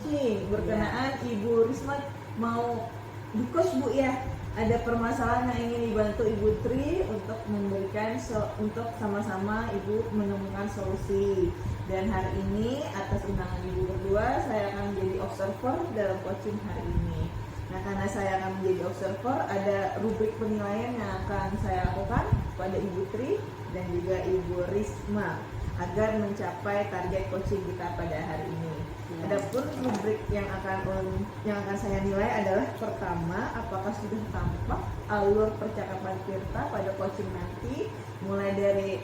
coaching berkenaan Ibu Risma mau di coach Bu ya. Ada permasalahan yang ingin dibantu Ibu Tri untuk memberikan untuk sama-sama Ibu menemukan solusi. Dan hari ini atas undangan Ibu berdua saya akan menjadi observer dalam coaching hari ini. Nah, karena saya akan menjadi observer, ada rubrik penilaian yang akan saya lakukan pada Ibu Tri dan juga Ibu Risma agar mencapai target coaching kita pada hari ini. Adapun rubrik yang akan saya nilai adalah pertama, apakah sudah tampak alur percakapan Tirta pada coaching nanti, mulai dari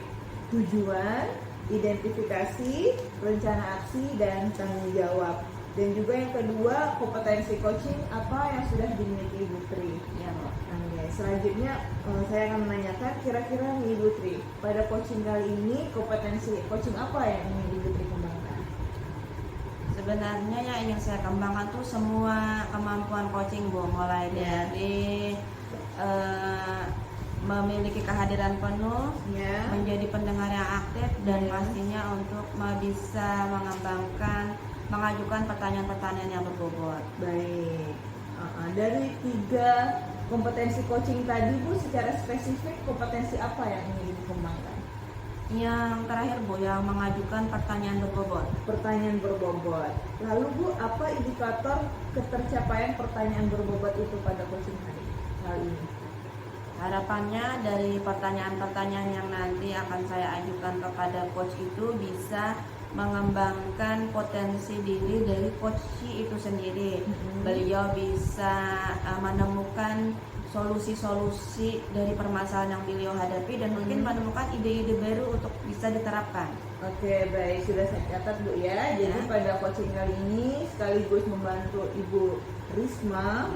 tujuan, identifikasi, rencana aksi, dan tanggung jawab. Dan juga yang kedua, kompetensi coaching apa yang sudah dimiliki Ibu Tri. Ya, Mbak. Selanjutnya saya akan menanyakan kira-kira nih Ibu Tri, pada coaching kali ini kompetensi coaching apa yang ingin Ibu Tri kembangkan? Sebenarnya yang ingin saya kembangkan tuh semua kemampuan coaching, Bu, mulai dari memiliki kehadiran penuh, menjadi pendengar yang aktif, dan pastinya untuk bisa mengajukan pertanyaan-pertanyaan yang berbobot. Baik. Dari 3 kompetensi coaching tadi Bu, secara spesifik kompetensi apa yang ingin dikembangkan? Yang terakhir, Bu, yang mengajukan pertanyaan berbobot. Pertanyaan berbobot. Lalu Bu, apa indikator ketercapaian pertanyaan berbobot itu pada coaching kali ini? Harapannya dari pertanyaan-pertanyaan yang nanti akan saya ajukan kepada coach itu bisa mengembangkan potensi diri dari coach itu sendiri. Beliau bisa menemukan solusi-solusi dari permasalahan yang beliau hadapi dan mungkin menemukan ide-ide baru untuk bisa diterapkan. Oke, baik, sudah saya catat Bu ya. Jadi pada coaching kali ini sekaligus membantu Ibu Risma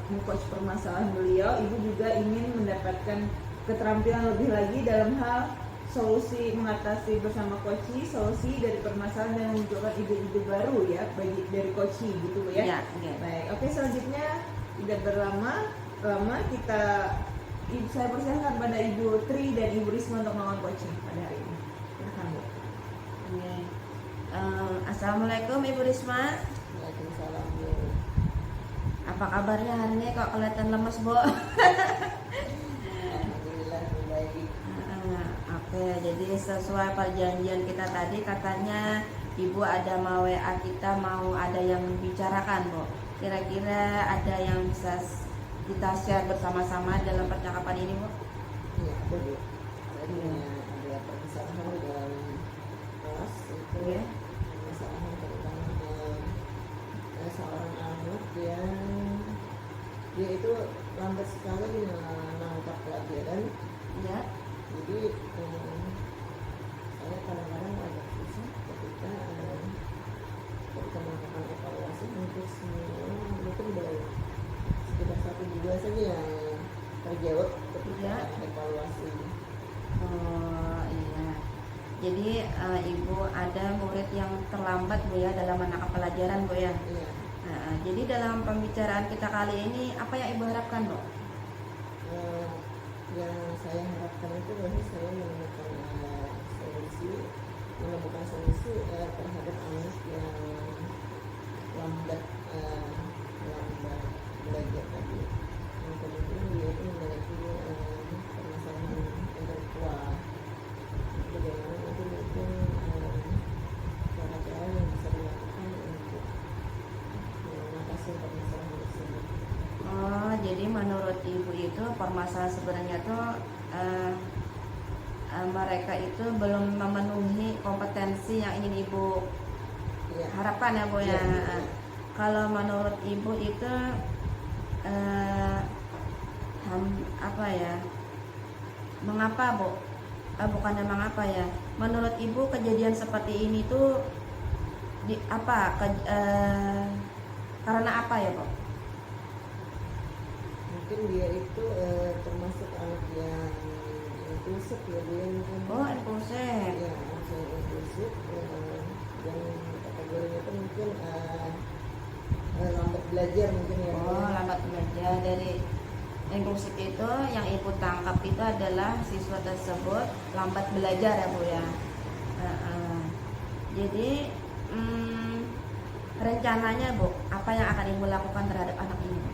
meng-coach permasalahan beliau, Ibu juga ingin mendapatkan keterampilan lebih lagi dalam hal solusi mengatasi bersama coach, solusi dari permasalahan dan menunjukkan ide-ide baru ya bagi dari coach gitu Bu ya. Baik, oke, selanjutnya tidak berlama saya persilakan pada Ibu Tri dan Ibu Risma untuk melakukan coaching pada hari ini. Silakan Bu. Assalamualaikum Ibu Risma. Waalaikumsalam Bu. Apa kabarnya hari ini kok kelihatan lemes, Bu? Alhamdulillah baik. Oke, jadi sesuai perjanjian kita tadi katanya Ibu ada mau WA kita, mau ada yang membicarakan, Bu. Kira-kira ada yang bisa kita share bersama-sama dalam percakapan ini, Bu? Iya, ada Bu. Tadi ada permasalahan dalam kelas itu permasalahan terutama seorang anak yang dia itu lambat sekali menangkap pelajaran. Ya. Jadi saya kadang-kadang agak susah ketika melakukan evaluasi untuk semua, mungkin baru sekitar 1-2 saja yang terjawab ketika evaluasi. Oh iya. Jadi Ibu ada murid yang terlambat Bu ya dalam menangkap pelajaran Bu ya. Iya. Jadi dalam pembicaraan kita kali ini apa yang Ibu harapkan Bu? Yang saya harapkan itu bahwa saya menemukan solusi terhadap anak yang lambat belajar tadi. Yang kemudian dia itu memiliki permasalahan intelektual. Bagaimana nanti mungkin cara-cara yang bisa dilakukan untuk mengatasi permasalahan tersebut. Oh, jadi menurut Ibu itu permasalahan sebenarnya tuh mereka itu belum memenuhi kompetensi yang ingin Ibu harapkan ya Bu ya. Kalau menurut Ibu itu apa ya? Mengapa Bu? Bukannya mengapa ya? Menurut Ibu kejadian seperti ini tuh karena apa ya Bu? Mungkin dia itu termasuk anak yang impulsif ya, dia mungkin. Oh, impulsif. Ya, anak yang impulsif dan kategorinya itu mungkin lambat belajar mungkin ya. Oh, lambat belajar. Dari impulsif itu yang Ibu tangkap itu adalah siswa tersebut lambat belajar ya Bu ya. Jadi rencananya Bu, apa yang akan Ibu lakukan terhadap anak ini Bu?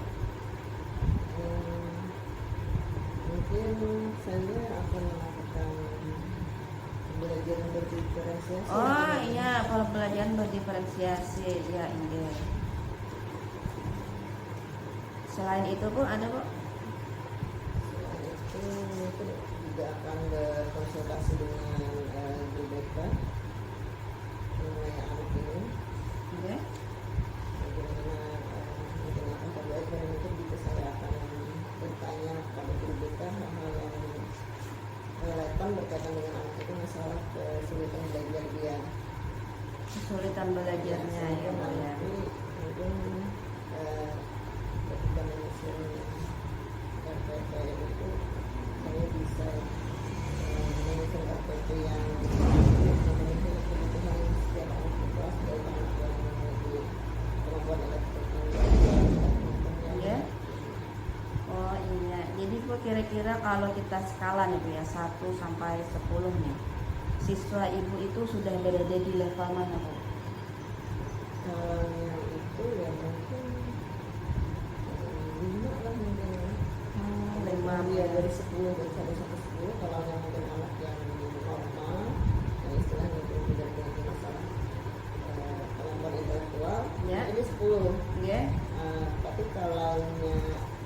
Mungkin saya akan melakukan belajar berdiferensiasi. Oh iya, kalau pelajaran berdiferensiasi ya ini. Selain itu Bu, ada Bu? Selain itu mungkin juga akan berkonsultasi dengan guru BK mengenai anak ini. Oke. Bagaimana mungkin akan terbaik, dan mungkin juga saya akan bertanya kepada guru BK hal-hal yang relevan berkaitan dengan anak itu, masalah kesulitan belajar dia. Kesulitan belajarnya ya Bu ya. Nanti mungkin ketika menyusun RPP itu saya bisa menyusun RPP yang memenuhi kebutuhan setiap anak di kelas, baik anak yang memiliki kemampuan intelektual Iya. Oh iya, jadi Bu kira-kira kalau kita skala nih Bu ya 1 sampai 10 nih, siswa Ibu itu sudah berada di level mana Bu? Kalau yang itu ya mungkin 5 lah mungkin ya. 5 ya dari 10, dari 1 sampai 10. Kalau yang mungkin anak yang normal, yang istilahnya itu tidak memiliki masalah kemampuan intelektual, Ya. ini 10. Iya. Tapi kalau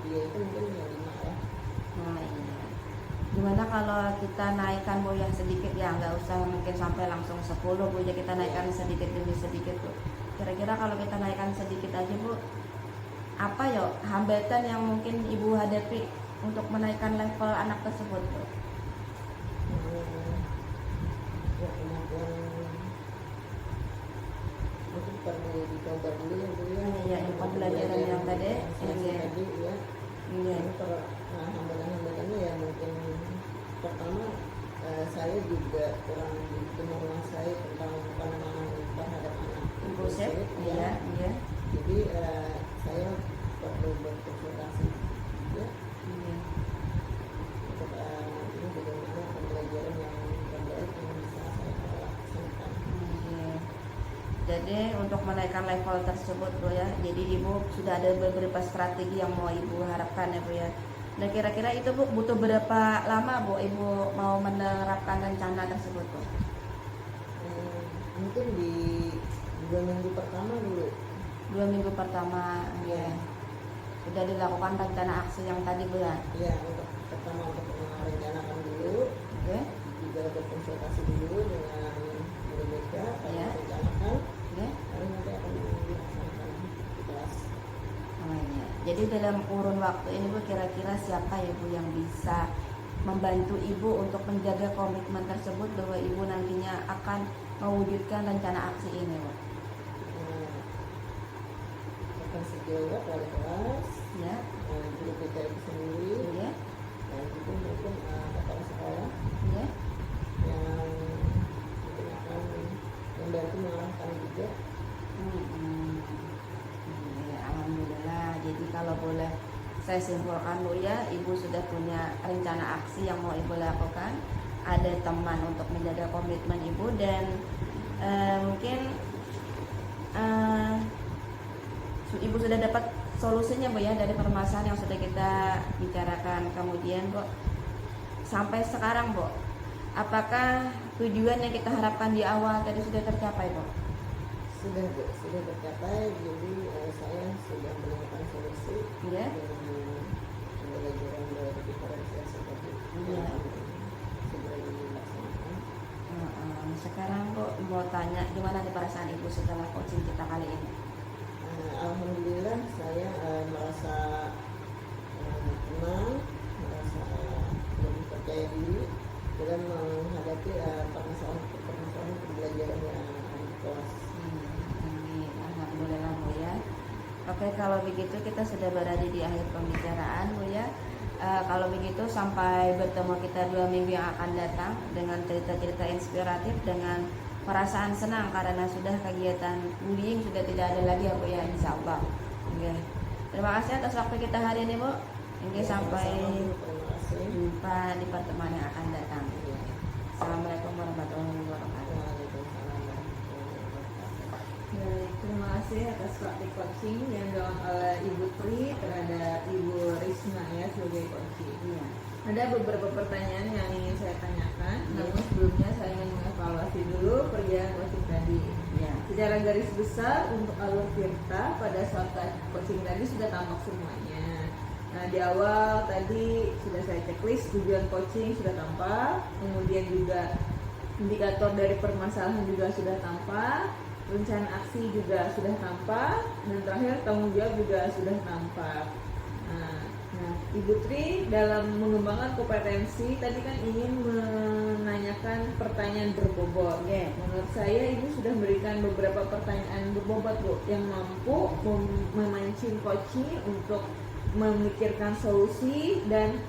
dia itu mungkin ya 5 lah. Nah iya. Gimana kalau kita naikkan Bu ya sedikit ya, nggak usah mungkin sampai langsung 10 Bu ya, kita naikkan sedikit demi sedikit Bu. Kira-kira kalau kita naikkan sedikit aja Bu, apa ya hambatan yang mungkin Ibu hadapi untuk menaikkan level anak tersebut Bu? Ya kemampuan mungkin perlu dicoba dulu ya Bu ya. Iya, yang pembelajaran yang tadi. Iya. Tadi ya. Iya. Hambatan-hambatannya ya mungkin pertama saya juga kurang begitu menguasai tentang penanganan terhadap anak Impulsif, ya. iya, iya. Jadi saya perlu berkonsultasi ya Iya. untuk ini bagaimana pembelajaran yang terbaik yang bisa saya laksanakan. Iya. Jadi untuk menaikkan level tersebut Bu ya, jadi Ibu sudah ada beberapa strategi yang mau Ibu harapkan ya Bu ya. Nah kira-kira itu Bu butuh berapa lama Bu Ibu mau menerapkan rencana tersebut Bu? Mungkin di 2 minggu pertama dulu 2 minggu pertama ya. Sudah dilakukan rencana aksi yang tadi Bu ya. ya, untuk pertama untuk merencanakan dulu, Oke. juga berkonsultasi dulu dengan guru BK, Ya. merencanakan, Oke. lalu nanti akan dilaksanakan di kelas. Oh, iya. Jadi dalam kurun waktu ini Bu kira-kira siapa ya Bu yang bisa membantu Ibu untuk menjaga komitmen tersebut bahwa Ibu nantinya akan mewujudkan rencana aksi ini Bu? Akan sejauh wali kelas, Ya. guru BK itu sendiri, Iya. dan juga mungkin kepala sekolah Iya. yang mungkin akan membantu mengarahkan juga. Ya, alhamdulillah. Jadi kalau boleh saya simpulkan Bu ya, Ibu sudah punya rencana aksi yang mau Ibu lakukan. Ada teman untuk menjaga komitmen Ibu dan mungkin Ibu sudah dapat solusinya Bu ya dari permasalahan yang sudah kita bicarakan. Kemudian Bu, sampai sekarang Bu, apakah tujuan yang kita harapkan di awal tadi sudah tercapai Bu? Sudah tercapai. Jadi saya sudah menemukan solusi Iya. dengan pembelajaran dari diferensiasi tadi Iya. yang segera dilaksanakan. Sekarang kok mau tanya gimana nih perasaan Ibu setelah coaching kita kali ini? Alhamdulillah saya merasa tenang, merasa lebih percaya diri dalam menghadapi permasalahan pembelajaran yang ada di kelas. Amin. Alhamdulillah Bu ya. Oke, kalau begitu kita sudah berada di akhir pembicaraan Bu ya. Kalau begitu sampai bertemu kita 2 minggu yang akan datang dengan cerita-cerita inspiratif, dengan perasaan senang karena sudah kegiatan bullying sudah tidak ada lagi ya Bu ya, insya Allah. Oke. Terima kasih atas waktu kita hari ini Bu. Oke, sampai Terima kasih. jumpa di pertemuan yang akan datang. Ya. Assalamualaikum warahmatullahi wabarakatuh. Waalaikumsalam warahmatullahi wabarakatuh. Baik, terima kasih atas praktik coaching yang dilakukan oleh Ibu Tri terhadap Ibu Risma ya sebagai coaching. Iya. Ada beberapa pertanyaan yang ingin saya tanyakan, namun sebelumnya saya ingin mengevaluasi dulu perjalanan coaching tadi. Iya. Secara garis besar untuk alur Tirta pada saat coaching tadi sudah tampak semuanya. Nah di awal tadi sudah saya checklist tujuan coaching sudah tampak, kemudian juga indikator dari permasalahan juga sudah tampak, rencana aksi juga sudah tampak, dan terakhir tanggung jawab juga sudah tampak. Nah, Ibu Tri dalam mengembangkan kompetensi tadi kan ingin menanyakan pertanyaan berbobot. Oke. Menurut saya Ibu sudah memberikan beberapa pertanyaan berbobot Bu yang mampu memancing coaching untuk memikirkan solusi dan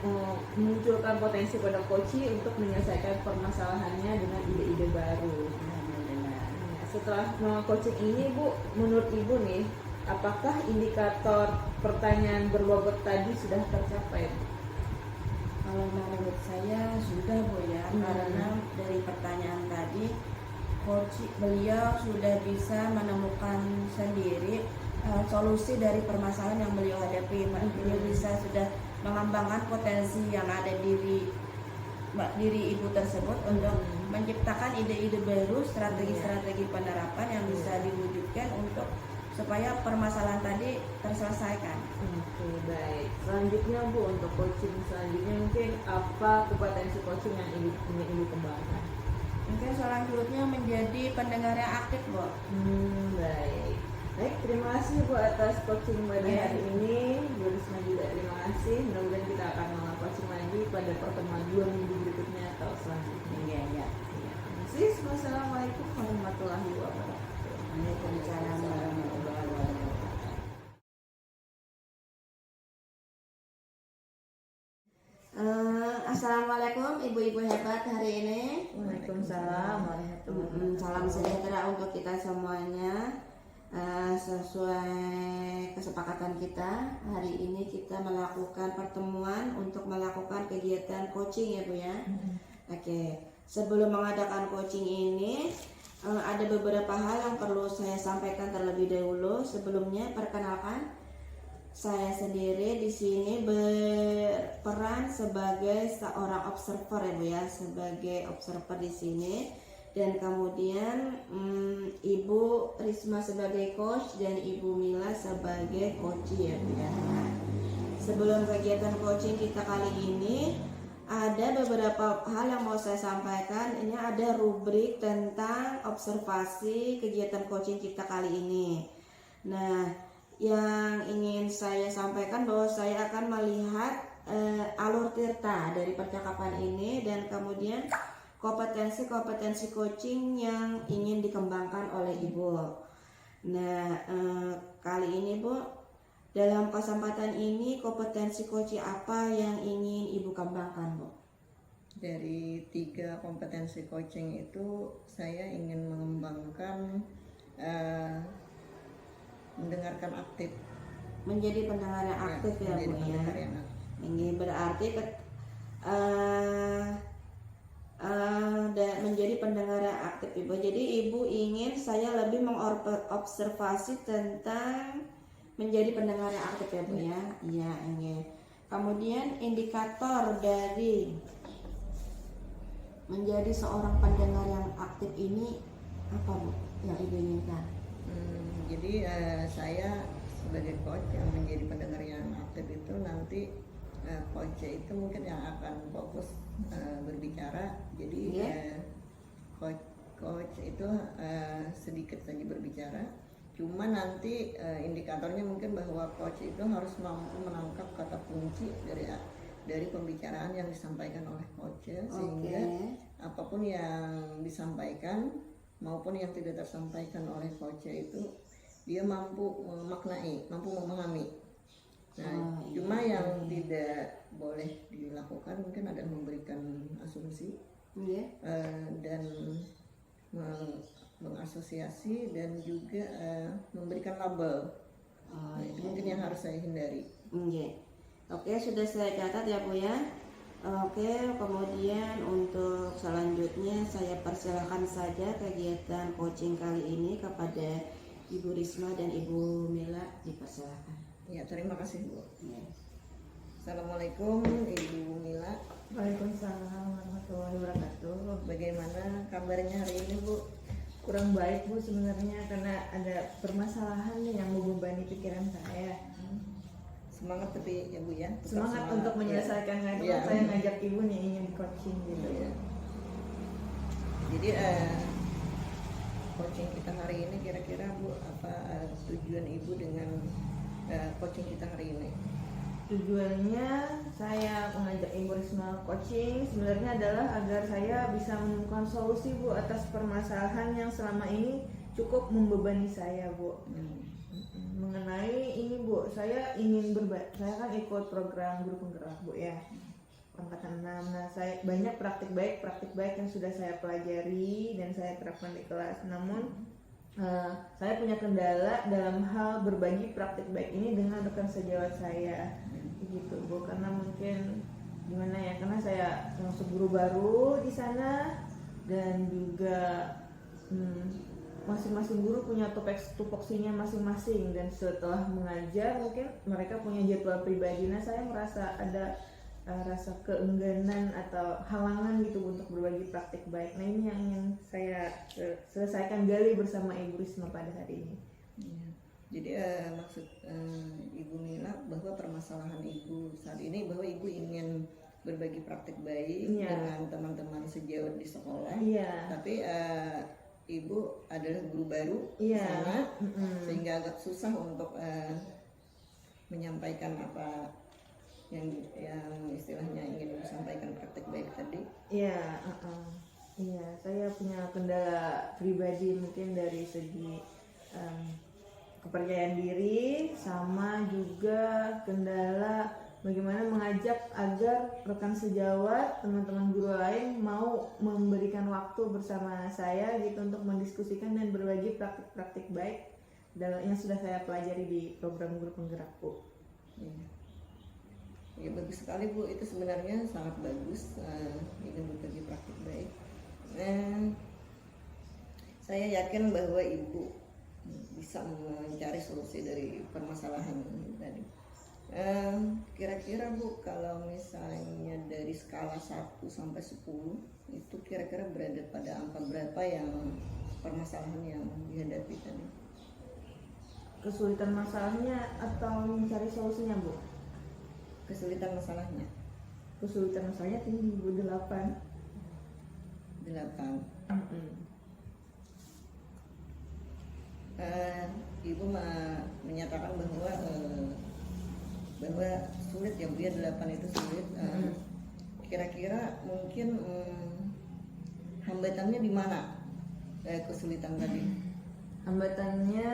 memunculkan potensi pada coaching untuk menyelesaikan permasalahannya dengan ide-ide baru. Nah, setelah coaching ini Bu, menurut Ibu nih, apakah indikator pertanyaan berbobot tadi sudah tercapai? Kalau menurut saya sudah Bu ya, karena dari pertanyaan tadi beliau sudah bisa menemukan sendiri solusi dari permasalahan yang beliau hadapi. Beliau bisa sudah mengembangkan potensi yang ada diri ibu tersebut untuk menciptakan ide-ide baru, strategi-strategi penerapan yang bisa diwujudkan untuk supaya permasalahan tadi terselesaikan. Oke, baik. Selanjutnya Bu, untuk coaching selanjutnya mungkin apa kompetensi coaching yang ingin Ibu kembangkan? Mungkin selanjutnya menjadi pendengar yang aktif, Bu. Baik. Baik, terima kasih Bu atas coaching pada hari ini. Bu Risma juga terima kasih. Mudah-mudahan kita akan melakukan coaching lagi pada pertemuan 2 minggu berikutnya atau selanjutnya. Iya. Terima kasih. Wassalamualaikum warahmatullahi wabarakatuh. Waalaikumsalam warahmatullahi wabarakatuh. Assalamualaikum ibu-ibu hebat hari ini. Waalaikumsalam warahmatullahi wabarakatuh. Salam sejahtera untuk kita semuanya. Sesuai kesepakatan kita, hari ini kita melakukan pertemuan untuk melakukan kegiatan coaching ya Bu ya. Oke, sebelum mengadakan coaching ini ada beberapa hal yang perlu saya sampaikan terlebih dahulu. Sebelumnya perkenalkan, saya sendiri di sini berperan sebagai seorang observer ya Bu ya, sebagai observer di sini. Dan kemudian Ibu Risma sebagai coach dan Ibu Mila sebagai coach ya Bu ya. Sebelum kegiatan coaching kita kali ini ada beberapa hal yang mau saya sampaikan. Ini ada rubrik tentang observasi kegiatan coaching kita kali ini. Nah, yang ingin saya sampaikan bahwa saya akan melihat alur Tirta dari percakapan ini dan kemudian kompetensi coaching yang ingin dikembangkan oleh Ibu. Nah, kali ini Bu, dalam kesempatan ini kompetensi coaching apa yang ingin Ibu kembangkan Bu? Dari 3 kompetensi coaching itu saya ingin mengembangkan mendengarkan aktif. Menjadi pendengar yang aktif ya Bu ya. Ini berarti dan menjadi pendengar yang aktif Ibu. Jadi Ibu ingin saya lebih mengobservasi tentang menjadi pendengar yang aktif ya Bu ya. Iya, ingin. Kemudian indikator dari menjadi seorang pendengar yang aktif ini apa Bu yang Ibu inginkan? Jadi saya sebagai coach yang menjadi pendengar yang aktif itu nanti coach itu mungkin yang akan fokus berbicara. Jadi coach itu sedikit saja berbicara. Cuma nanti indikatornya mungkin bahwa coach itu harus mampu menangkap kata kunci dari pembicaraan yang disampaikan oleh coach, sehingga apapun yang disampaikan maupun yang tidak tersampaikan oleh coach itu dia mampu memaknai, mampu memahami. Nah, cuma yang tidak boleh dilakukan mungkin adalah memberikan asumsi dan mengasosiasi dan juga memberikan label. Itu mungkin yang harus saya hindari. Oke, sudah saya catat ya Bu ya. Oke, kemudian untuk selanjutnya saya persilakan saja kegiatan coaching kali ini kepada Ibu Risma dan Ibu Mila dipersilakan. Ya, terima kasih Bu. Ya. Assalamualaikum Ibu Mila. Waalaikumsalam warahmatullahi wabarakatuh. Bagaimana kabarnya hari ini Bu? Kurang baik Bu sebenarnya karena ada permasalahan nih yang membebani pikiran saya. Semangat tapi ya Bu ya. Tetap Semangat untuk menyelesaikan itu Iya. saya ngajak ibu nih ingin coaching gitu. Iya. Jadi coaching kita hari ini kira-kira Bu apa tujuan Ibu dengan coaching kita hari ini? Tujuannya saya mengajak Ibu Risma coaching sebenarnya adalah agar saya bisa menemukan solusi Bu atas permasalahan yang selama ini cukup membebani saya Bu. Mengenai ini Bu, saya ingin saya kan ikut program guru penggerak Bu ya, angkatan 6. Nah, saya banyak praktik baik yang sudah saya pelajari dan saya terapkan di kelas. Namun saya punya kendala dalam hal berbagi praktik baik ini dengan rekan sejawat saya, gitu Bu. Karena mungkin gimana ya, karena saya masuk guru baru di sana dan juga masing-masing guru punya tupoksinya masing-masing dan setelah mengajar mungkin mereka punya jadwal pribadi. Nah, saya merasa ada rasa keengganan atau halangan gitu untuk berbagi praktik baik. Nah, ini yang ingin saya selesaikan gali bersama Ibu Risma pada hari ini. Ya. Jadi maksud Ibu Mila bahwa permasalahan Ibu saat ini bahwa Ibu ingin berbagi praktik baik dengan teman-teman sejawat di sekolah. Iya. Tapi Ibu adalah guru baru di sana, sehingga agak susah untuk menyampaikan apa yang istilahnya ingin Ibu sampaikan praktek baik tadi. Iya, iya, saya punya kendala pribadi mungkin dari segi kepercayaan diri, sama juga kendala bagaimana mengajak agar rekan sejawat, teman-teman guru lain mau memberikan waktu bersama saya gitu untuk mendiskusikan dan berbagi praktik-praktik baik yang sudah saya pelajari di program guru penggerak Bu. Ya, bagus sekali Bu, itu sebenarnya sangat bagus ingin berbagi praktik baik. Saya yakin bahwa Ibu bisa mencari solusi dari permasalahan tadi. Kira-kira Bu, kalau misalnya dari skala 1 sampai 10 itu kira-kira berada pada angka berapa yang permasalahan yang dihadapi tadi? Kesulitan masalahnya atau mencari solusinya Bu? Kesulitan masalahnya? Kesulitan masalahnya tinggi Bu, 8. 8. Ibu menyatakan bahwa sulit ya Bu ya, 8 itu sulit. Kira-kira mungkin hambatannya di mana kesulitan tadi? Hambatannya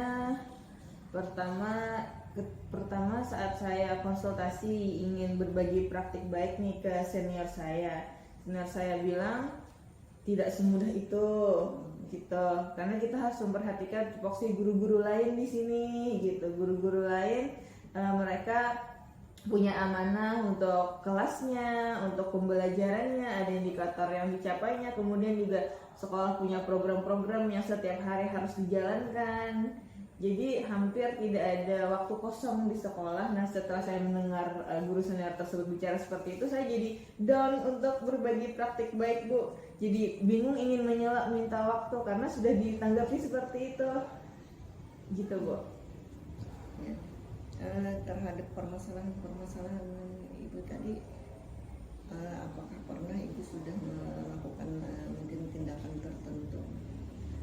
pertama saat saya konsultasi ingin berbagi praktik baik nih ke senior saya bilang tidak semudah itu gitu, karena kita harus memperhatikan tupoksi guru-guru lain di sini gitu. Guru-guru lain mereka punya amanah untuk kelasnya, untuk pembelajarannya, ada indikator yang dicapainya, kemudian juga sekolah punya program-program yang setiap hari harus dijalankan. Jadi hampir tidak ada waktu kosong di sekolah. Nah, setelah saya mendengar guru senior tersebut bicara seperti itu, saya jadi down untuk berbagi praktik baik Bu. Jadi bingung ingin minta waktu karena sudah ditanggapi seperti itu, gitu Bu. Ya. Terhadap permasalahan Ibu tadi, apakah pernah Ibu sudah melakukan mungkin tindakan tertentu?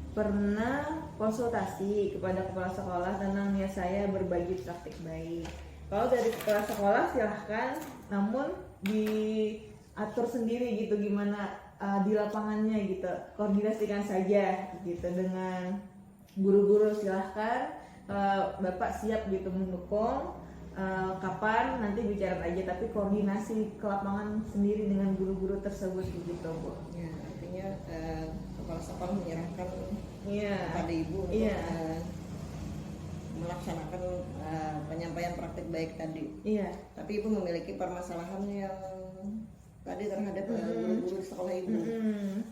Pernah konsultasi kepada kepala sekolah tentang niat saya berbagi praktik baik. Kalau dari kepala sekolah silahkan, namun diatur sendiri gitu gimana di lapangannya gitu. Koordinasikan saja gitu dengan guru-guru, silahkan. Bapak siap gitu mendukung, kapan nanti bicara aja, tapi koordinasi ke lapangan sendiri dengan guru-guru tersebut gitu Bu. Ya, artinya kepala sekolah menyerahkan Iya. kepada Ibu untuk Iya. melaksanakan penyampaian praktik baik tadi. Iya. Tapi Ibu memiliki permasalahan yang tadi terhadap guru-guru di sekolah Ibu.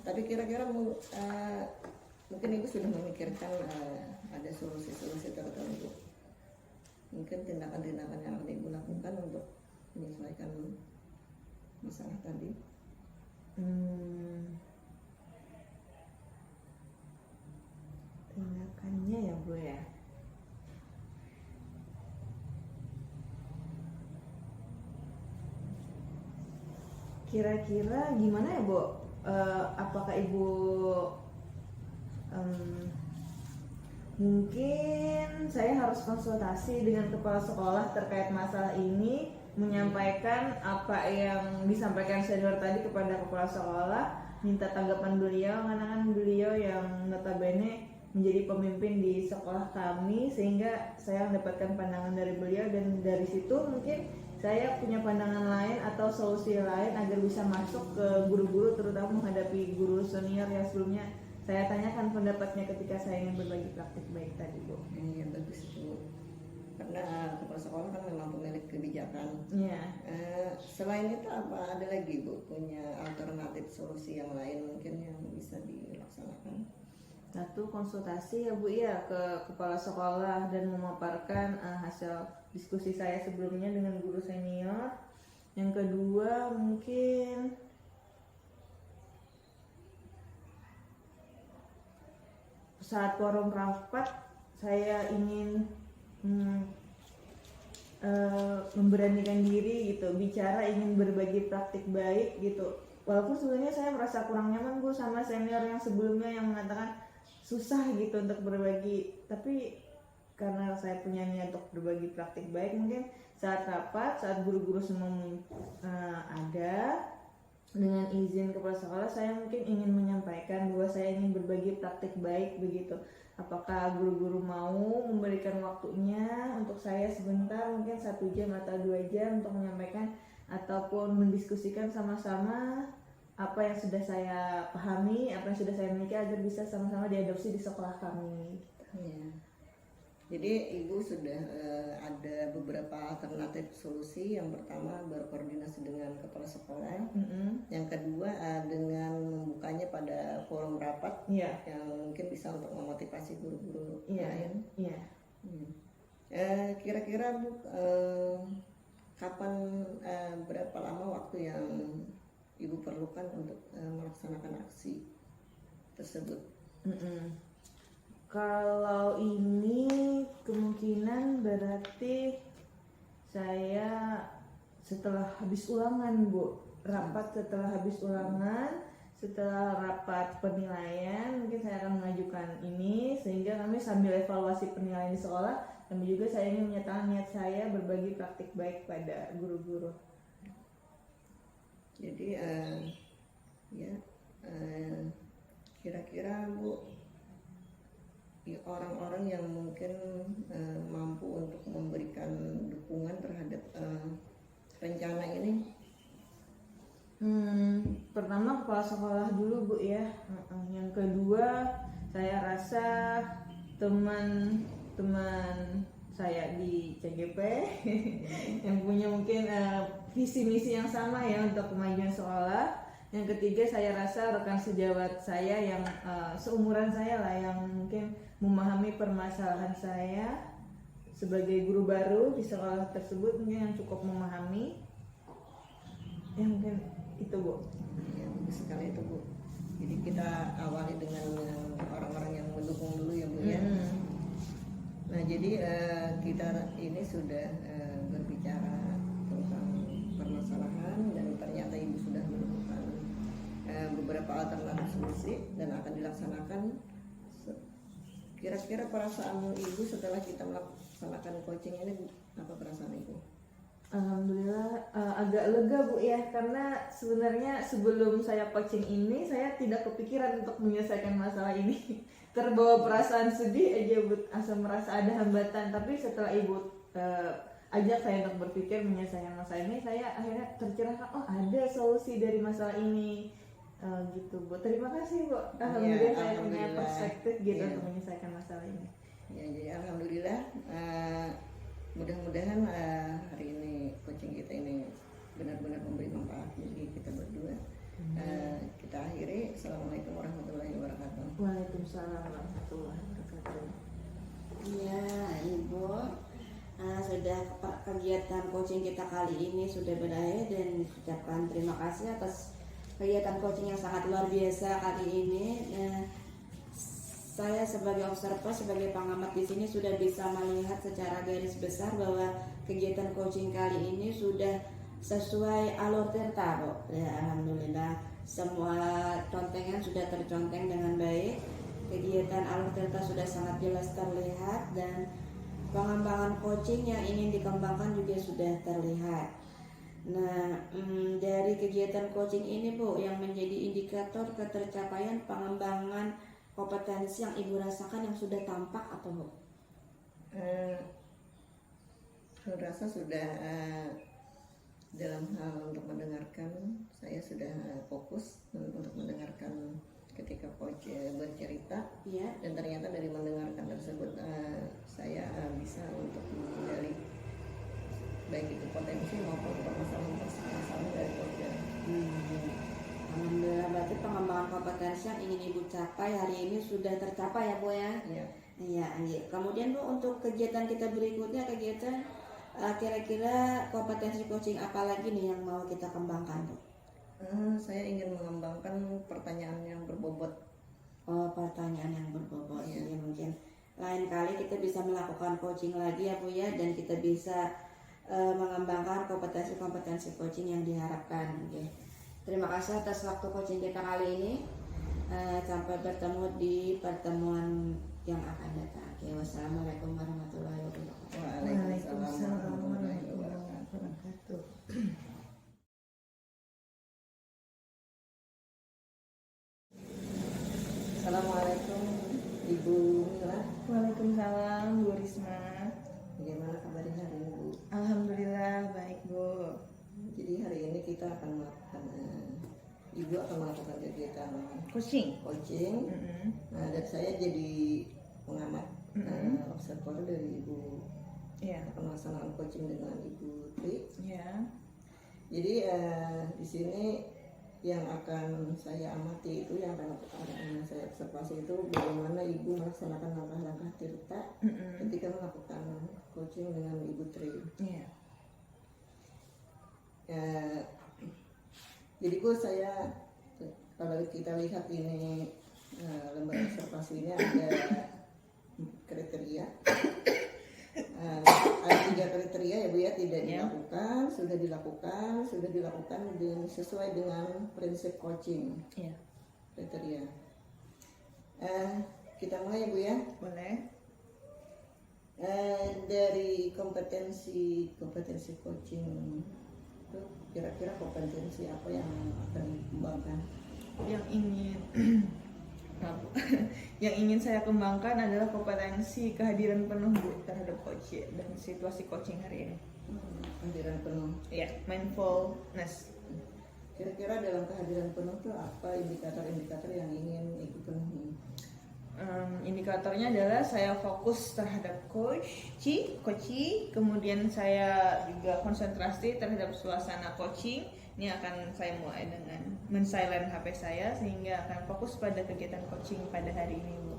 Tapi kira-kira mungkin ibu sudah memikirkan ada solusi-solusi tertentu, mungkin tindakan-tindakan yang akan ibu lakukan untuk menyesuaikan masalah tadi. Tindakannya ya Bu ya. Kira-kira gimana ya Bu? Apakah Ibu mungkin saya harus konsultasi dengan kepala sekolah terkait masalah ini, menyampaikan apa yang disampaikan senior tadi kepada kepala sekolah, minta tanggapan beliau, karena kan beliau yang notabene menjadi pemimpin di sekolah kami, sehingga saya mendapatkan pandangan dari beliau, dan dari situ mungkin saya punya pandangan lain atau solusi lain agar bisa masuk ke guru-guru, terutama menghadapi guru senior yang sebelumnya saya tanyakan pendapatnya ketika saya ingin berbagi praktik baik tadi Bu. Iya bagus itu, karena kepala sekolah kan memang pemilik kebijakan. Iya. Selain itu apa ada lagi Bu punya alternatif solusi yang lain mungkin yang bisa dilaksanakan? Satu, konsultasi ya Bu ya ke kepala sekolah dan memaparkan hasil diskusi saya sebelumnya dengan guru senior. Yang kedua mungkin saat forum rapat saya ingin memberanikan diri gitu, bicara ingin berbagi praktik baik gitu. Walaupun sebenarnya saya merasa kurang nyaman Bu sama senior yang sebelumnya yang mengatakan susah gitu untuk berbagi, tapi karena saya punya niat untuk berbagi praktik baik, mungkin saat rapat, saat guru-guru semua ada, dengan izin kepala sekolah saya mungkin ingin menyampaikan bahwa saya ingin berbagi praktik baik begitu. Apakah guru-guru mau memberikan waktunya untuk saya sebentar, mungkin 1 jam atau 2 jam untuk menyampaikan ataupun mendiskusikan sama-sama apa yang sudah saya pahami, apa yang sudah saya miliki agar bisa sama-sama diadopsi di sekolah kami. Ya. Jadi ibu sudah ada beberapa alternatif solusi. Yang pertama berkoordinasi dengan kepala sekolah. Yang kedua dengan membukanya pada forum rapat yang mungkin bisa untuk memotivasi guru-guru lain. Kira-kira Bu kapan berapa lama waktu yang ibu perlukan untuk melaksanakan aksi tersebut? Kalau ini kemungkinan berarti saya setelah habis ulangan Bu, rapat setelah habis ulangan, setelah rapat penilaian mungkin saya akan mengajukan ini, sehingga kami sambil evaluasi penilaian di sekolah, kami juga saya ingin menyatakan niat saya berbagi praktik baik pada guru-guru. Jadi kira-kira Bu, orang-orang yang mungkin mampu untuk memberikan dukungan terhadap rencana ini? Pertama kepala sekolah dulu Bu ya. Yang kedua saya rasa teman-teman saya di CGP yang punya mungkin visi misi yang sama ya untuk kemajuan sekolah. Yang ketiga saya rasa rekan sejawat saya yang seumuran saya lah, yang mungkin memahami permasalahan saya sebagai guru baru di sekolah tersebut, mungkin yang cukup memahami. Ya mungkin itu Bu. Ya bagus sekali itu Bu. Jadi kita awali dengan orang-orang yang mendukung dulu ya Bu ya. Nah jadi kita ini sudah berbicara tentang permasalahan, dan ternyata ibu sudah menemukan beberapa alternatif solusi dan akan dilaksanakan. Kira-kira perasaan ibu setelah kita melaksanakan coaching ini, apa perasaan ibu? Alhamdulillah agak lega Bu ya, karena sebenarnya sebelum saya coaching ini saya tidak kepikiran untuk menyelesaikan masalah ini. Terbawa perasaan sedih aja Bu, asal merasa ada hambatan, tapi setelah Ibu ajak saya untuk berpikir menyelesaikan masalah ini, saya akhirnya tercerahkan, oh ada solusi dari masalah ini. Gitu Bu, terima kasih Bu. Alhamdulillah saya punya perspektif gitu untuk menyelesaikan masalah ini. Ya jadi alhamdulillah, mudah-mudahan hari ini coaching kita ini benar-benar memberi manfaat bagi kita berdua. Kita akhiri. Assalamualaikum warahmatullahi wabarakatuh. Waalaikumsalam warahmatullahi wabarakatuh. Iya, Ibu. Sudah kegiatan coaching kita kali ini sudah berakhir dan ucapkan terima kasih atas kegiatan coaching yang sangat luar biasa kali ini. Saya sebagai observer, sebagai pengamat di sini sudah bisa melihat secara garis besar bahwa kegiatan coaching kali ini sudah sesuai alur Tirta, Bu. Ya, alhamdulillah semua contengan sudah terconteng dengan baik. Kegiatan alur Tirta sudah sangat jelas terlihat dan pengembangan coaching yang ingin dikembangkan juga sudah terlihat. Nah, dari kegiatan coaching ini, Bu, yang menjadi indikator ketercapaian pengembangan kompetensi yang Ibu rasakan yang sudah tampak apa, Bu? Saya rasa sudah dalam hal untuk mendengarkan, saya sudah fokus untuk mendengarkan ketika coach bercerita, Iya. dan ternyata dari mendengarkan tersebut saya bisa untuk menggali baik itu potensi maupun permasalahan dari coach. Alhamdulillah, berarti pengembangan kompetensi yang ingin Ibu capai hari ini sudah tercapai ya, Bu ya? Iya. Iya, iya. Kemudian, Bu, untuk kegiatan kita berikutnya, kegiatan kira-kira kompetensi coaching apa lagi nih yang mau kita kembangkan, Bu? Saya ingin mengembangkan pertanyaan yang berbobot. Oh, pertanyaan yang berbobot. Iya. Ya, mungkin lain kali kita bisa melakukan coaching lagi ya, Bu ya, dan kita bisa mengembangkan kompetensi-kompetensi coaching yang diharapkan. Oke. Terima kasih atas waktu coaching kita kali ini. Sampai bertemu di pertemuan yang akan datang. Oke, wassalamualaikum warahmatullahi wabarakatuh. Waalaikumsalam warahmatullahi wabarakatuh. Assalamualaikum Ibu Mila. Waalaikumsalam Bu Risma. Bagaimana kabarnya hari ini, Bu? Alhamdulillah baik, Bu. Jadi hari ini kita akan melakukan Ibu akan melakukan kegiatan Coaching. coaching. Dan saya jadi pengamat observer dari Ibu Iya. akan melaksanakan coaching dengan Ibu Tri. Iya. Jadi di sini yang akan saya amati itu, yang saya observasi itu bagaimana Ibu melaksanakan langkah-langkah Tirta ketika melakukan coaching dengan Ibu Tri. Iya. Jadi Bu, saya kalau kita lihat ini lembar observasi ini ada kriteria. Ada 3 kriteria ya Bu ya, tidak dilakukan, sudah dilakukan dengan sesuai dengan prinsip coaching. Iya. Kriteria. Kita mulai ya Bu ya. Boleh. Dari kompetensi coaching itu kira-kira kompetensi apa yang akan dikembangkan? Yang ingin yang ingin saya kembangkan adalah kompetensi kehadiran penuh, Bu, terhadap coach dan situasi coaching hari ini. Kehadiran penuh. Iya, mindfulness. Kira-kira dalam kehadiran penuh itu apa indikator-indikator yang ingin Ibu penuhi? Indikatornya adalah saya fokus terhadap coaching, kemudian saya juga konsentrasi terhadap suasana coaching. Ini akan saya mulai dengan men-silent HP saya sehingga akan fokus pada kegiatan coaching pada hari ini, Bu.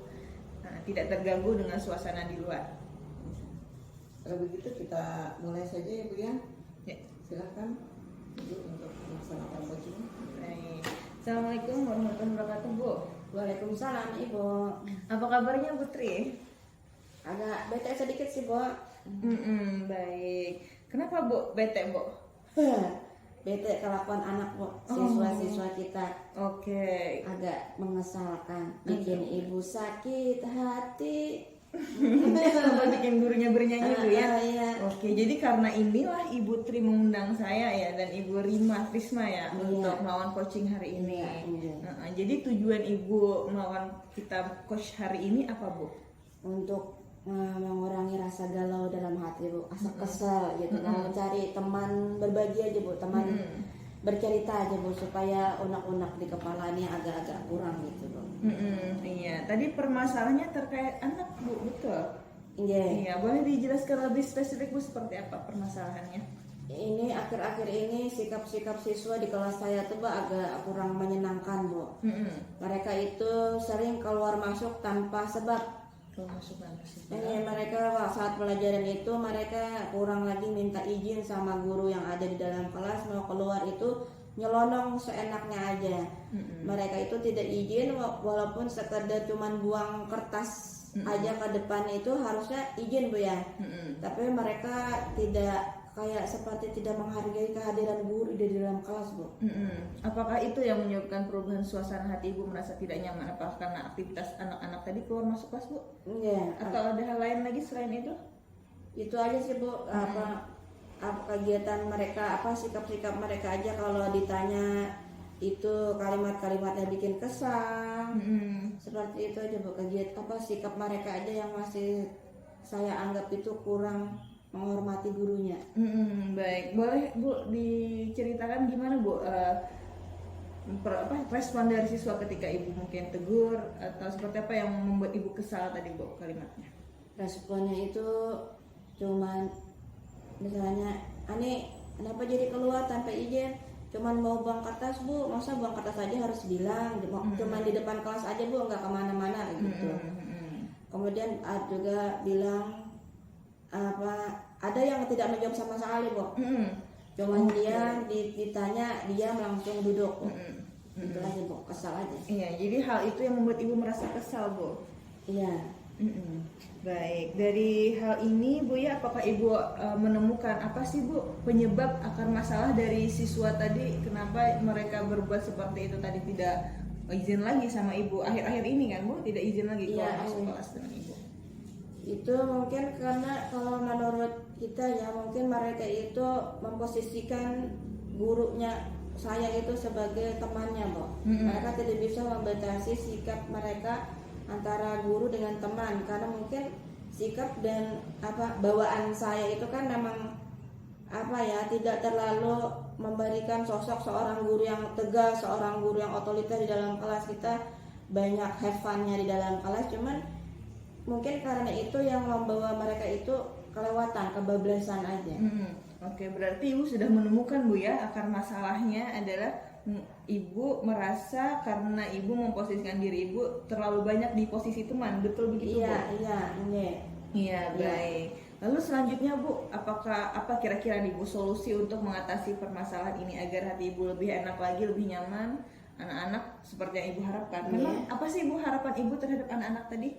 Tidak terganggu dengan suasana di luar. Kalau begitu kita mulai saja ya Bu ya. Ya. Silakan Ibu untuk melaksanakan coaching. Baik. Assalamualaikum warahmatullahi wabarakatuh, Bu. Waalaikumsalam, Ibu. Apa kabarnya, Putri? Agak bete sedikit sih, Bu. Baik. Kenapa, Bu? Bete, Bu? Bete kelakuan anak, Bu. Siswa-siswa kita Oke. agak mengesalkan, bikin ibu sakit hati. Sampai bikin gurunya bernyanyi, Bu ya? Iya. Oke, jadi karena inilah Ibu Tri mengundang saya ya, dan Ibu Risma ya, untuk melawan coaching hari ini. Iya. Jadi tujuan Ibu melawan kita coach hari ini apa, Bu? Untuk mengurangi rasa galau dalam hati, Bu, asa kesel gitu, mencari teman berbagi aja, Bu, teman bercerita aja, Bu, supaya unek-unek di kepala ini agak-agak kurang gitu, Bu. Iya, tadi permasalahannya terkait anak, Bu, betul? Iya. Iya, boleh dijelaskan lebih spesifik, Bu, seperti apa permasalahannya? ini akhir-akhir ini sikap-sikap siswa di kelas saya tuh Bu agak kurang menyenangkan Bu. Mereka itu sering keluar masuk tanpa sebab. Ini mereka saat pelajaran itu mereka kurang lagi minta izin sama guru yang ada di dalam kelas, mau keluar itu nyelonong seenaknya aja. Mereka itu tidak izin walaupun sekedar cuman buang kertas aja ke depan itu harusnya izin Bu ya. Tapi mereka tidak kayak seperti tidak menghargai kehadiran guru di dalam kelas Bu. Apakah itu yang menyebabkan perubahan suasana hati Ibu merasa tidak nyaman? Apakah karena aktivitas anak-anak tadi keluar masuk kelas Bu? Iya. Atau ada hal lain lagi selain itu? Itu aja sih Bu. Apa kegiatan mereka, apa sikap-sikap mereka aja kalau ditanya itu kalimat-kalimatnya bikin kesal. Seperti itu aja Bu, kegiatan apa sikap mereka aja yang masih saya anggap itu kurang menghormati gurunya. Baik, boleh Bu diceritakan gimana Bu respon dari siswa ketika Ibu mungkin tegur atau seperti apa yang membuat Ibu kesal tadi Bu kalimatnya? Responnya itu cuman misalnya, "Ani, kenapa jadi keluar tanpa izin? Cuman mau buang kertas Bu, masa buang kertas aja harus bilang? Cuman di depan kelas aja Bu, nggak kemana-mana gitu." Kemudian juga bilang ada yang tidak menjawab sama sekali Bu. Cuman dia ditanya dia langsung duduk Bu. Itu aja Bu, kesal aja. Iya, jadi hal itu yang membuat Ibu merasa kesal Bu. Iya. Baik, dari hal ini Bu ya, apakah Ibu menemukan apa sih Bu penyebab akar masalah dari siswa tadi, kenapa mereka berbuat seperti itu tadi, tidak izin lagi sama Ibu akhir-akhir ini kan Bu, tidak izin lagi keluar masuk kelas dengan Ibu? Itu mungkin karena kalau menurut kita ya, mungkin mereka itu memposisikan gurunya saya itu sebagai temannya Bu. Mereka tidak bisa membatasi sikap mereka antara guru dengan teman, karena mungkin sikap dan bawaan saya itu kan memang tidak terlalu memberikan sosok seorang guru yang tegas, seorang guru yang otoriter di dalam kelas. Kita banyak have fun-nya di dalam kelas, cuman mungkin karena itu yang membawa mereka itu kelewatan, kebablasan aja. Oke, berarti Ibu sudah menemukan Bu ya, akar masalahnya adalah Ibu merasa karena Ibu memposisikan diri Ibu terlalu banyak di posisi teman, betul begitu Bu? Iya, baik. Lalu selanjutnya Bu, apa kira-kira nih Bu solusi untuk mengatasi permasalahan ini agar hati Ibu lebih enak lagi, lebih nyaman, anak-anak seperti yang Ibu harapkan? Memang apa sih Ibu harapan Ibu terhadap anak-anak tadi?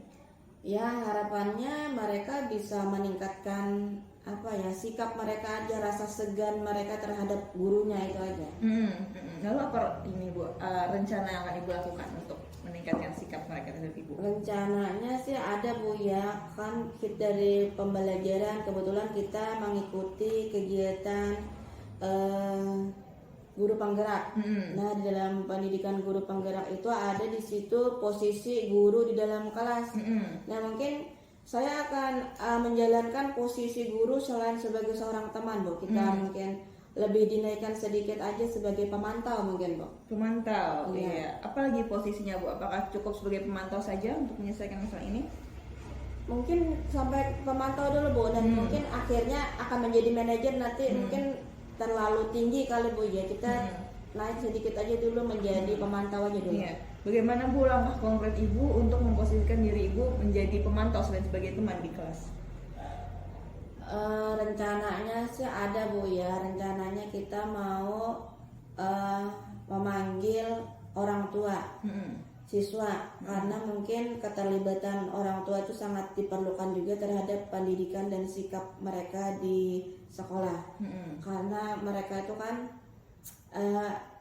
Ya, harapannya mereka bisa meningkatkan sikap mereka aja, rasa segan mereka terhadap gurunya, itu aja. Lalu apa ini Bu rencana yang akan Ibu lakukan untuk meningkatkan sikap mereka terhadap Ibu? Rencananya sih ada Bu ya, kan dari pembelajaran kebetulan kita mengikuti kegiatan guru penggerak. Nah, di dalam pendidikan guru penggerak itu ada di situ posisi guru di dalam kelas. Nah, mungkin saya akan menjalankan posisi guru selain sebagai seorang teman Bu. Kita mungkin lebih dinaikkan sedikit aja sebagai pemantau mungkin Bu. Pemantau, iya. Apalagi posisinya Bu? Apakah cukup sebagai pemantau saja untuk menyelesaikan masalah ini? Mungkin sampai pemantau dulu Bu, dan mungkin akhirnya akan menjadi manajer nanti. Mungkin terlalu tinggi kali Bu ya, kita naik sedikit aja dulu menjadi pemantau aja dulu. Iya. Bagaimana Bu langkah konkret Ibu untuk memposisikan diri Ibu menjadi pemantau selain sebagai teman di kelas? Rencananya sih ada Bu ya, rencananya kita mau memanggil orang tua siswa, karena mungkin keterlibatan orang tua itu sangat diperlukan juga terhadap pendidikan dan sikap mereka di sekolah. Karena mereka itu kan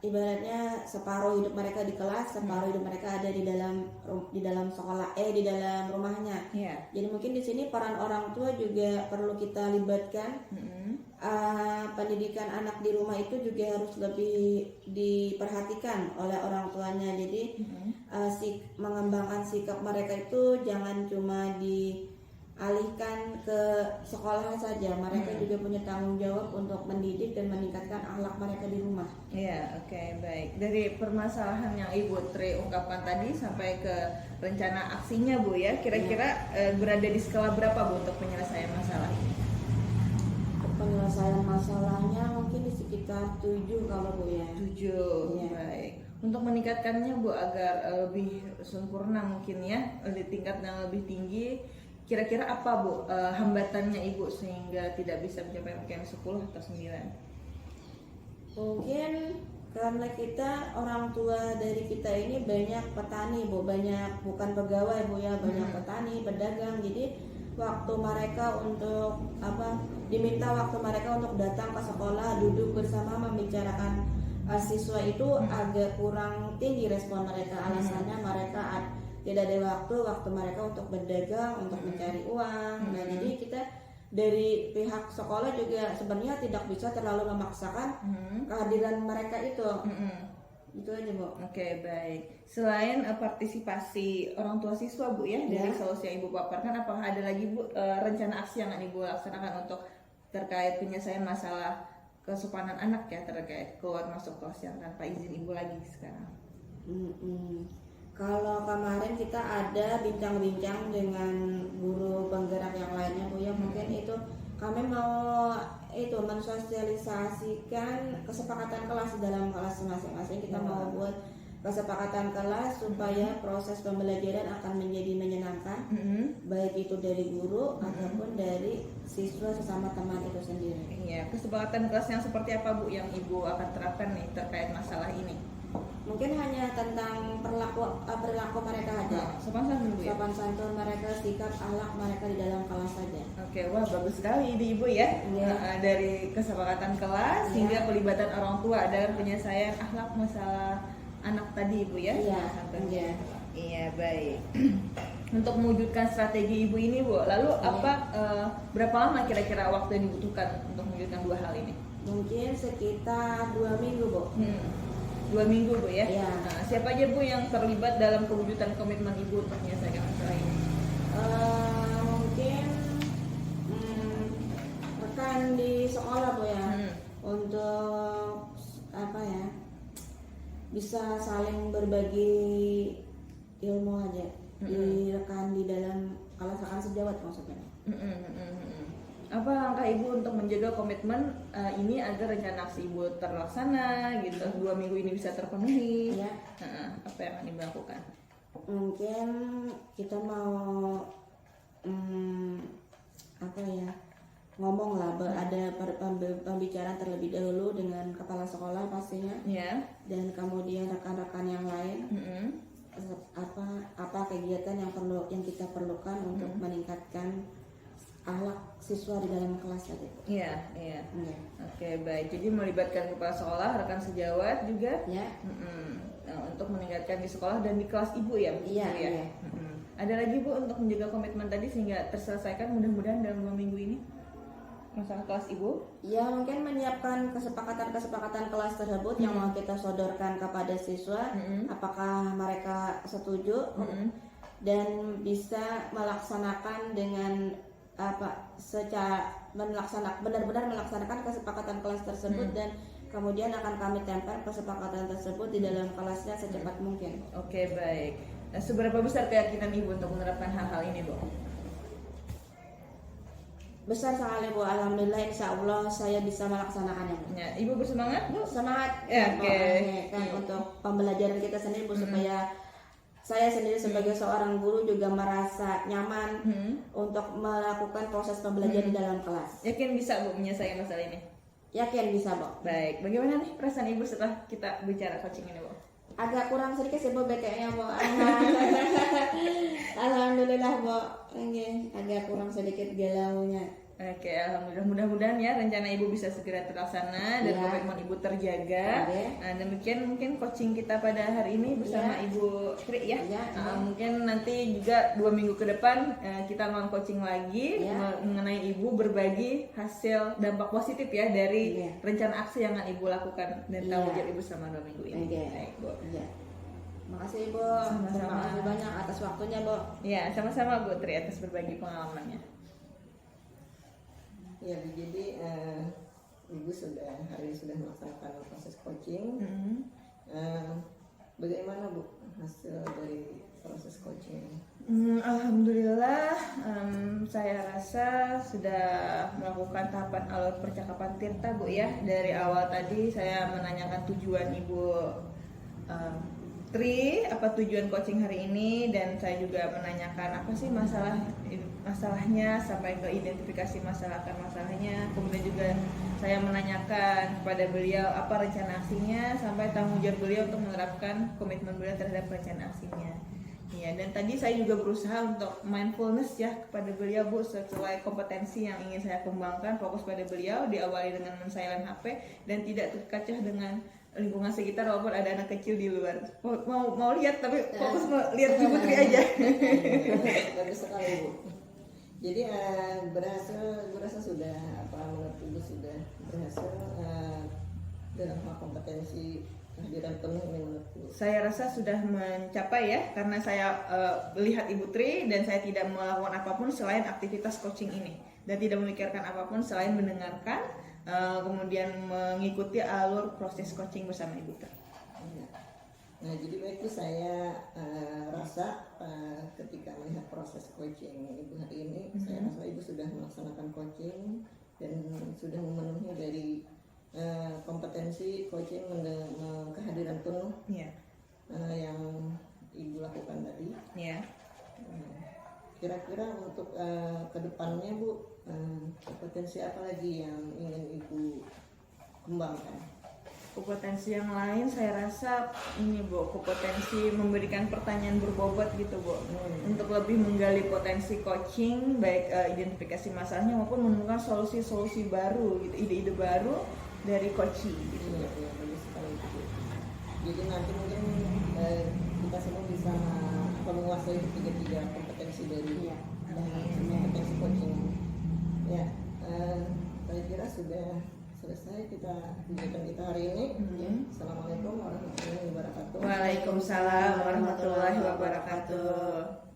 ibaratnya separuh hidup mereka di kelas, separuh hidup mereka ada di dalam sekolah, di dalam rumahnya. Jadi mungkin di sini peran orang tua juga perlu kita libatkan. Pendidikan anak di rumah itu juga harus lebih diperhatikan oleh orang tuanya. Jadi mengembangkan sikap mereka itu jangan cuma dialihkan ke sekolah saja. Mereka juga punya tanggung jawab untuk mendidik dan meningkatkan akhlak mereka di rumah. Iya, oke, baik. Dari permasalahan yang Ibu Tri ungkapkan tadi sampai ke rencana aksinya Bu ya, kira-kira berada di skala berapa Bu untuk penyelesaian masalah? Penyelesaian penyelesaian masalahnya mungkin di sekitar 7 kalau Bu ya. 7. Iya. Baik. Untuk meningkatkannya Bu agar lebih sempurna mungkin ya, di tingkat yang lebih tinggi, kira-kira apa Bu hambatannya Ibu sehingga tidak bisa mencapai mungkin 10 atau 9? Mungkin karena kita orang tua dari kita ini banyak petani Bu, banyak bukan pegawai Bu ya, banyak petani, pedagang. Jadi waktu mereka untuk diminta waktu mereka untuk datang ke sekolah, duduk bersama membicarakan siswa itu agak kurang tinggi respon mereka. Alasannya mereka tidak ada waktu mereka untuk berdagang, untuk mencari uang. Nah, jadi kita dari pihak sekolah juga sebenarnya tidak bisa terlalu memaksakan kehadiran mereka itu. Itu aja Bu. Oke, baik. Selain partisipasi orang tua siswa Bu ya, dari solusi yang Ibu paparkan, apakah ada lagi Bu rencana aksi yang akan Ibu laksanakan untuk terkait penyelesaian masalah kesopanan anak ya, terkait keluar masuk kelas yang tanpa izin Ibu lagi sekarang? Kalau kemarin kita ada bincang-bincang dengan guru penggerak yang lainnya Bu ya, mungkin itu kami mau mensosialisasikan kesepakatan kelas dalam kelas masing-masing. Kita mau buat kesepakatan kelas supaya proses pembelajaran akan menjadi menyenangkan, baik itu dari guru ataupun dari siswa sesama teman itu sendiri. Iya, kesepakatan kelas yang seperti apa Bu yang Ibu akan terapkan nih terkait masalah ini? Mungkin hanya tentang perilaku mereka aja. Sopan santun Bu ya? Sopan santun mereka, sikap akhlak mereka di dalam kelas saja. Oke, wah bagus sekali ini Ibu ya. Dari kesepakatan kelas hingga pelibatan orang tua dalam penyelesaian akhlak masalah anak tadi Ibu ya. Iya, baik. Untuk mewujudkan strategi Ibu ini Bu, lalu berapa lama kira-kira waktu yang dibutuhkan untuk mewujudkan dua hal ini? Mungkin sekitar 2 minggu Bu. 2 minggu Bu ya. Iya. Siapa aja Bu yang terlibat dalam kewujudan komitmen Ibu untuk menyelesaikan masalah ini? Mungkin rekan di sekolah Bu ya, untuk bisa saling berbagi ilmu aja, di rekan di dalam kelas, rekan sejawat maksudnya. Apa langkah Ibu untuk menjaga komitmen ini agar rencana aksi Ibu terlaksana gitu, 2 minggu ini bisa terpenuhi? Ya. Apa yang akan Ibu lakukan? Mungkin kita mau ngomong lah, ada pembicaraan terlebih dahulu dengan kepala sekolah pastinya, dan kemudian rekan-rekan yang lain. Apa kegiatan yang kita perlukan untuk meningkatkan akhlak siswa di dalam kelas tadi. Iya. Oke, baik. Jadi melibatkan kepala sekolah, rekan sejawat juga. Untuk meningkatkan di sekolah dan di kelas Ibu ya. Iya. Ada lagi Bu untuk menjaga komitmen tadi sehingga terselesaikan mudah-mudahan dalam 2 minggu ini masalah kelas Ibu? Ya, mungkin menyiapkan kesepakatan kelas tersebut yang mau kita sodorkan kepada siswa, apakah mereka setuju dan bisa melaksanakan dengan benar-benar melaksanakan kesepakatan kelas tersebut, dan kemudian akan kami tempel kesepakatan tersebut di dalam kelasnya secepat mungkin. Oke, baik. Nah, seberapa besar keyakinan Ibu untuk menerapkan hal-hal ini Bu? Besar sekali Bu, alhamdulillah, insya Allah saya bisa melaksanakannya Bu. Ya, Ibu bersemangat Bu? Semangat Ya, untuk pembelajaran kita sendiri Bu, supaya saya sendiri sebagai seorang guru juga merasa nyaman untuk melakukan proses pembelajaran di dalam kelas. Yakin bisa Bu menyelesaikan masalah ini? Yakin bisa Bu. Baik, bagaimana nih perasaan Ibu setelah kita bicara coaching ini Bu? Agak kurang sedikit sih Bu BK-nya Bu. Alhamdulillah Bu, agak kurang sedikit galaunya. Oke, alhamdulillah, mudah-mudahan ya rencana Ibu bisa segera terlaksana dan komitmen Ibu terjaga. Nah, demikian mungkin coaching kita pada hari ini bersama Ibu Tri ya. Mungkin nanti juga 2 minggu ke depan kita mau coaching lagi mengenai Ibu berbagi hasil dampak positif ya dari rencana aksi yang akan Ibu lakukan dan tanggung jawab Ibu selama 2 minggu ini. Baik, Bu. Makasih Bu. Terima kasih banyak atas waktunya Bu. Ya, sama-sama Bu Tri atas berbagi pengalamannya. Ya, jadi Ibu hari ini sudah melaksanakan proses coaching. Bagaimana Bu hasil dari proses coaching? Alhamdulillah, saya rasa sudah melakukan tahapan alur percakapan Tirta, Bu ya. Dari awal tadi saya menanyakan tujuan Ibu Tri, apa tujuan coaching hari ini, dan saya juga menanyakan apa sih masalahnya sampai ke identifikasi masalahnya. Kemudian juga saya menanyakan kepada beliau apa rencana aksinya sampai tanggung jawab beliau untuk menerapkan komitmen beliau terhadap rencana aksinya. Ya, dan tadi saya juga berusaha untuk mindfulness ya kepada beliau, Bu, sesuai kompetensi yang ingin saya kembangkan. Fokus pada beliau, diawali dengan men-silent HP dan tidak terkacau dengan lingkungan sekitar walaupun ada anak kecil di luar. Mau lihat tapi fokus lihat Ibu Tri aja. Bagus sekali, Bu. Jadi berasa sudah mengerti, Bu, sudah berhasil dalam hal kompetensi kehadiran penuh ini menurut Bu. Saya rasa sudah mencapai ya, karena saya lihat Ibu Tri dan saya tidak melakukan apapun selain aktivitas coaching ini dan tidak memikirkan apapun selain mendengarkan, kemudian mengikuti alur proses coaching bersama Ibu Tri. Nah, jadi baik Bu, saya rasa ketika melihat proses coaching Ibu hari ini, saya rasa Ibu sudah melaksanakan coaching dan sudah memenuhi dari kompetensi coaching kehadiran penuh yang Ibu lakukan tadi. Kira-kira untuk kedepannya, Bu, kompetensi apa lagi yang ingin Ibu kembangkan? Kompetensi yang lain saya rasa ini, Bu, kompetensi memberikan pertanyaan berbobot gitu, Bu, untuk lebih menggali potensi coaching, baik identifikasi masalahnya maupun menemukan solusi-solusi baru gitu, ide-ide baru dari coaching gitu. Iya, bagus sekali, Bu. Jadi nanti mungkin kita semua bisa menguasai ketiga kompetensi dari kompetensi coaching. Ya, saya kira sudah selesai kegiatan kita hari ini. Assalamualaikum warahmatullahi wabarakatuh. Waalaikumsalam warahmatullahi wabarakatuh.